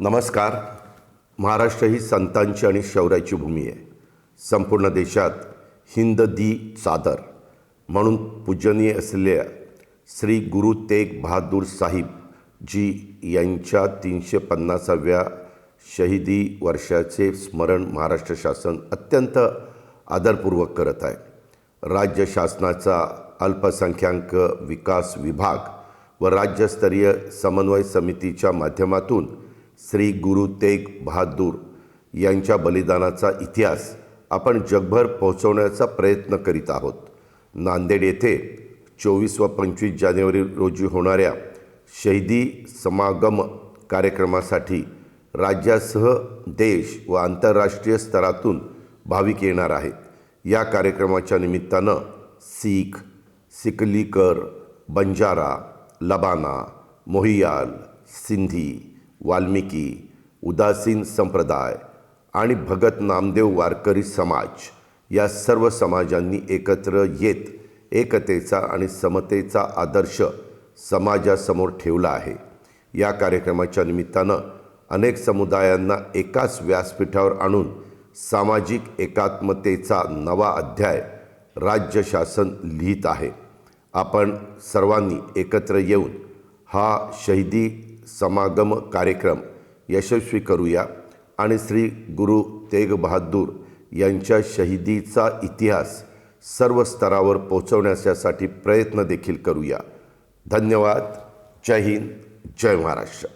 नमस्कार. महाराष्ट्र ही संतांची आणि शौर्याची भूमी आहे. संपूर्ण देशात हिंद दी चादर म्हणून पूजनीय असलेल्या श्री गुरु तेग बहादूर साहिब जी यांच्या 350व्या शहीदी वर्षाचे स्मरण महाराष्ट्र शासन अत्यंत आदरपूर्वक करत आहे. राज्य शासनाचा अल्पसंख्याक विकास विभाग व राज्यस्तरीय समन्वय समितीच्या माध्यमातून श्री गुरु तेग बहादूर यांच्या बलिदानाचा इतिहास आपण जगभर पोहोचवण्याचा प्रयत्न करीत आहोत. नांदेड येथे 24 व 25 जानेवारी रोजी होणाऱ्या शहीदी समागम कार्यक्रमासाठी राज्यासह देश व आंतरराष्ट्रीय स्तरातून भाविक येणार आहेत. या कार्यक्रमाच्या निमित्तानं सीख, सिकलीकर, बंजारा, लबाना, मोहियाल, सिंधी, वाल्मिकी, उदासीन संप्रदाय आणि भगत नामदेव वारकरी समाज या सर्व समाजांनी एकत्र येत एकतेचा आणि समतेचा आदर्श समाजासमोर ठेवला आहे. या कार्यक्रमाच्या निमित्तानं अनेक समुदायांना एकाच व्यासपीठावर आणून सामाजिक एकात्मतेचा नवा अध्याय राज्य शासन लिहित आहे. आपण सर्वांनी एकत्र येऊन हा शहीदी समागम कार्यक्रम यशस्वी करूया आणि श्री गुरु तेग बहादूर यांच्या शहीदीचा इतिहास सर्व स्तरावर पोहोचवण्यासाठी प्रयत्न देखील करूया. धन्यवाद. जय हिंद, जय महाराष्ट्र.